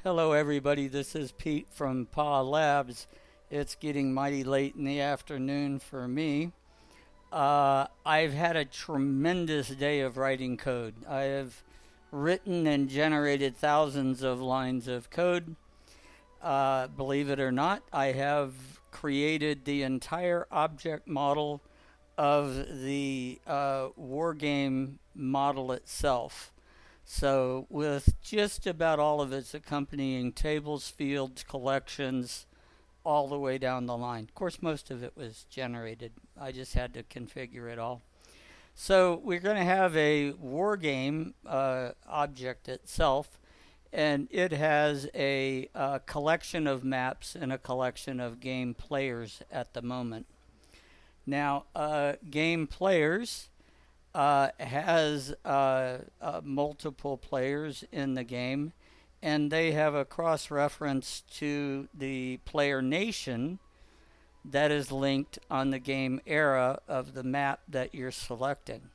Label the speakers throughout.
Speaker 1: Hello, everybody. This is Pete from PA Labs. It's getting mighty late in the afternoon for me. I've had a tremendous day of writing code. I have written and generated thousands of lines of code. Believe it or not, I have created the entire object model of the war game model itself. So, with just about all of its accompanying tables, fields, collections, all the way down the line. Of course, most of it was generated. I just had to configure it all. So, we're going to have a war game object itself, and it has a collection of maps and a collection of game players at the moment. Now, game players has multiple players in the game, and they have a cross reference to the player nation that is linked on the game era of the map that you're selecting.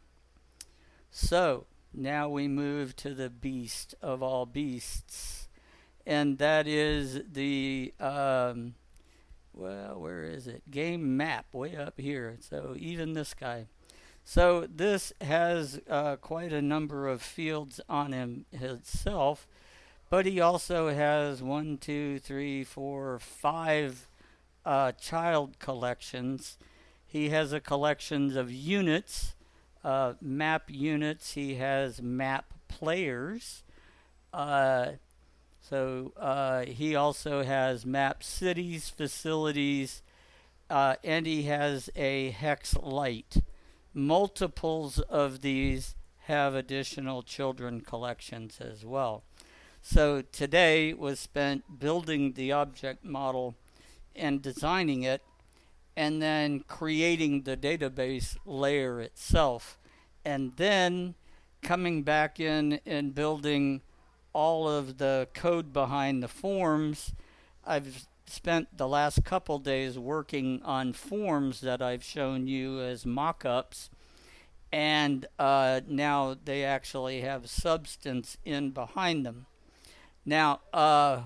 Speaker 1: So now we move to the beast of all beasts, and that is the where is it? Game map way up here. So even this guy. So this has quite a number of fields on him himself, but he also has one, two, three, four, five child collections. He has a collection of units, map units. He has map players. He also has map cities, facilities, and he has a hex light. Multiples of these have additional children collections as well. So today was spent building the object model and designing it, and then creating the database layer itself, and then coming back in and building all of the code behind the forms. I've spent the last couple days working on forms that I've shown you as mock-ups, and now they actually have substance in behind them. Now,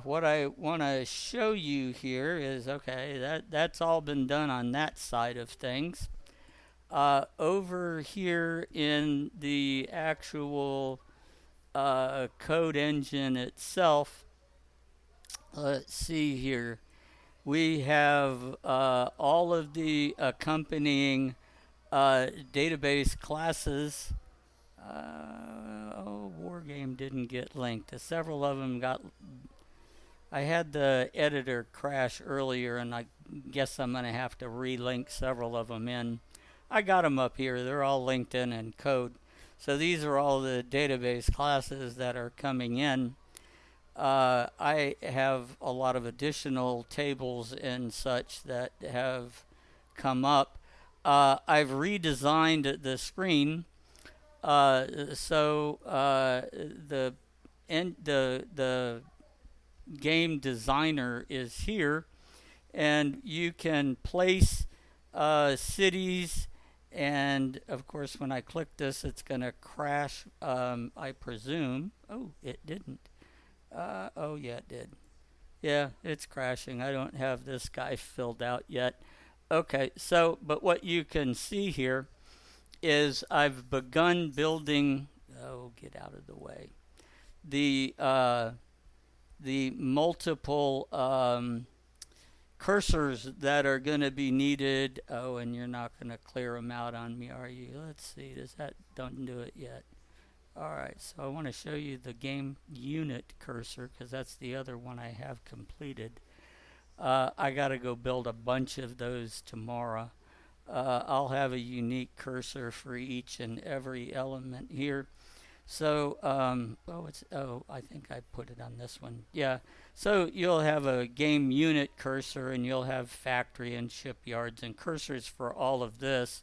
Speaker 1: what I want to show you here is, okay, that's all been done on that side of things. Over here in the actual code engine itself, let's see here. We have all of the accompanying database classes. War game didn't get linked. Several of them got. I had the editor crash earlier, and I guess I'm going to have to relink several of them in. I got them up here. They're all linked in code. So these are all the database classes that are coming in. I have a lot of additional tables and such that have come up. I've redesigned the screen, so the game designer is here, and you can place cities. And of course, when I click this, it's going to crash, I presume. Oh, it didn't. Oh, yeah, it did. Yeah, it's crashing. I don't have this guy filled out yet. Okay, so, but what you can see here is I've begun building, oh, get out of the way, the multiple cursors that are going to be needed. Oh, and you're not going to clear them out on me, are you? Let's see, don't do it yet. Alright, so I want to show you the game unit cursor, because that's the other one I have completed. I got to go build a bunch of those tomorrow. I'll have a unique cursor for each and every element here. So, I think I put it on this one. Yeah, so you'll have a game unit cursor, and you'll have factory and shipyards and cursors for all of this.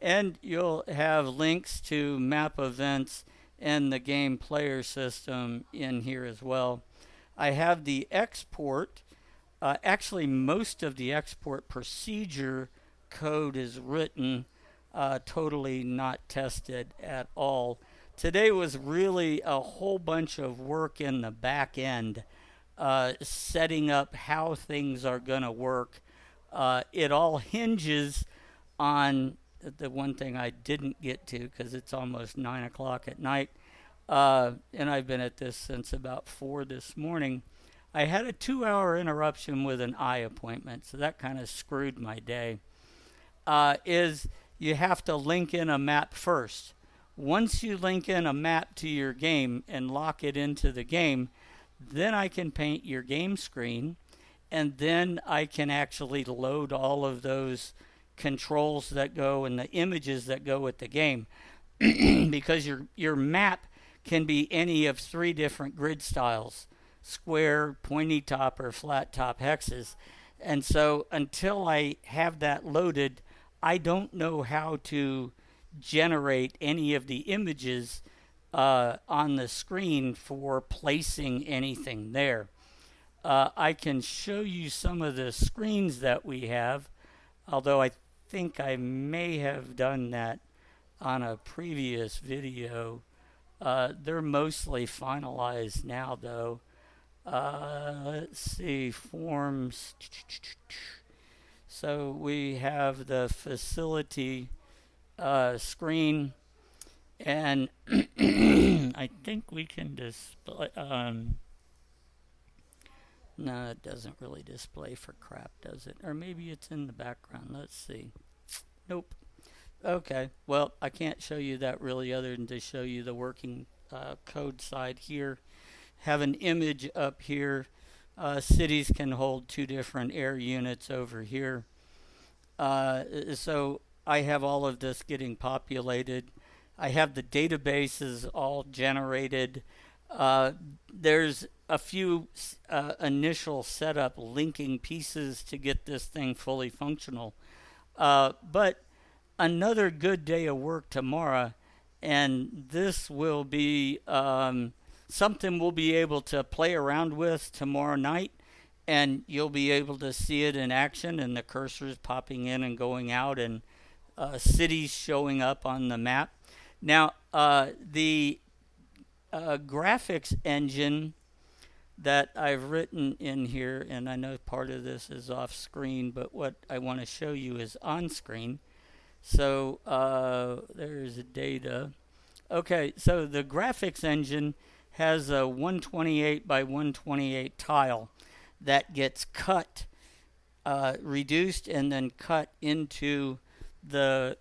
Speaker 1: And you'll have links to map events and the game player system in here as well. I have the export. Actually, most of the export procedure code is written, totally not tested at all. Today was really a whole bunch of work in the back end setting up how things are going to work. It all hinges on the one thing I didn't get to because it's almost 9 o'clock at night, and I've been at this since about 4 this morning. I had a 2 hour interruption with an eye appointment, so that kind of screwed my day. Is you have to link in a map first. Once you link in a map to your game and lock it into the game, then I can paint your game screen, and then I can actually load all of those controls that go and the images that go with the game. Because your map can be any of three different grid styles: square, pointy top, or flat top hexes. And so until I have that loaded, I don't know how to generate any of the images on the screen for placing anything there. I can show you some of the screens that we have, although I think I may have done that on a previous video. They're mostly finalized now, though. Let's see, forms. So we have the facility screen, and I think we can display. No, it doesn't really display for crap, does it? Or maybe it's in the background. Let's see. Nope. Okay. Well, I can't show you that really, other than to show you the working code side here. Have an image up here. Cities can hold two different air units over here. So I have all of this getting populated. I have the databases all generated. There's a few initial setup linking pieces to get this thing fully functional. But another good day of work tomorrow, and this will be something we'll be able to play around with tomorrow night, and you'll be able to see it in action, and the cursors popping in and going out, and cities showing up on the map. Now, the graphics engine that I've written in here, and I know part of this is off screen, but what I want to show you is on screen. So there's data. Okay, so the graphics engine has a 128 by 128 tile that gets cut, reduced, and then cut into the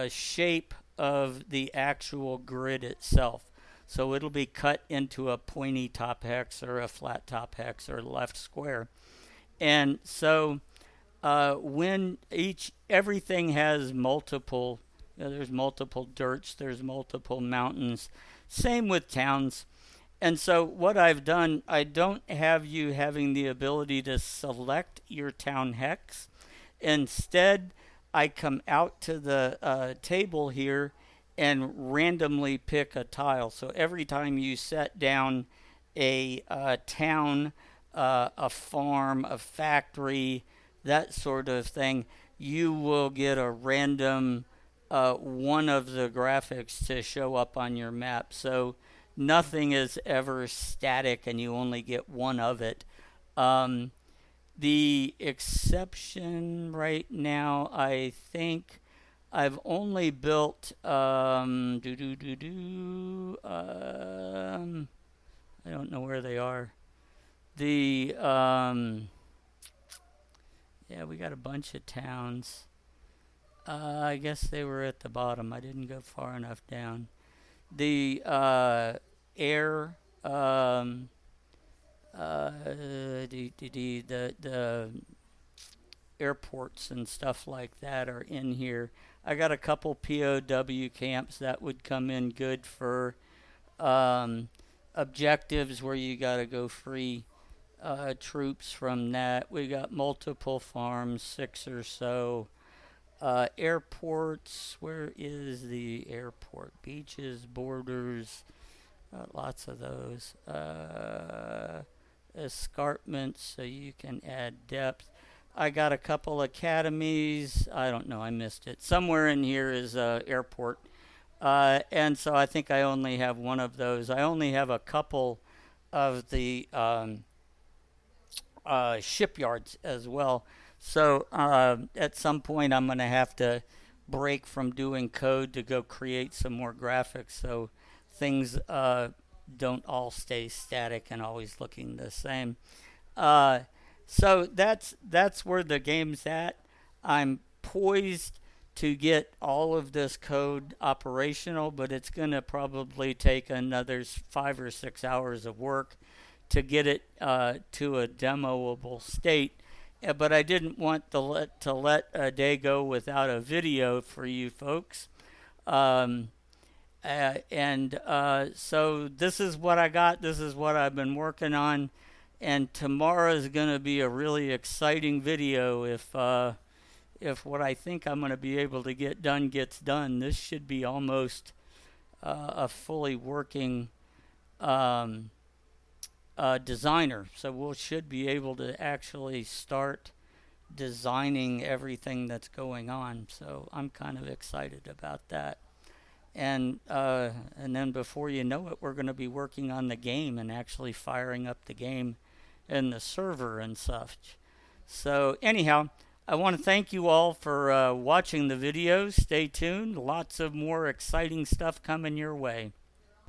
Speaker 1: shape of the actual grid itself. So it'll be cut into a pointy top hex or a flat top hex or left square. And so when everything has multiple, there's multiple dirts, there's multiple mountains. Same with towns. And so what I've done, I don't have you having the ability to select your town hex. Instead, I come out to the table here and randomly pick a tile. So every time you set down a town, a farm, a factory, that sort of thing, you will get a random one of the graphics to show up on your map. So nothing is ever static and you only get one of it. The exception right now, I think I've only built I don't know where they are. The yeah, we got a bunch of towns. I guess they were at the bottom. I didn't go far enough down. The air the airports and stuff like that are in here. I got a couple POW camps that would come in good for objectives where you got to go free troops from that. We got multiple farms, 6 or so. Airports, where is the airport? Beaches, borders, lots of those. Escarpments, so you can add depth. I got a couple academies. I don't know, I missed it. Somewhere in here is airport. And so I think I only have one of those. I only have a couple of the shipyards as well. So at some point, I'm going to have to break from doing code to go create some more graphics so things don't all stay static and always looking the same. Uh, so that's where the game's at. I'm poised to get all of this code operational, but it's going to probably take another 5 or 6 hours of work to get it to a demoable state. But I didn't want to let a day go without a video for you folks. Um, and So this is what I got. This is what I've been working on. And tomorrow is going to be a really exciting video if what I think I'm going to be able to get done gets done. This should be almost a fully working um, designer. So we should be able to actually start designing everything that's going on. So I'm kind of excited about that. And then before you know it, we're going to be working on the game and actually firing up the game and the server and such. So anyhow, I want to thank you all for watching the videos. Stay tuned. Lots of more exciting stuff coming your way.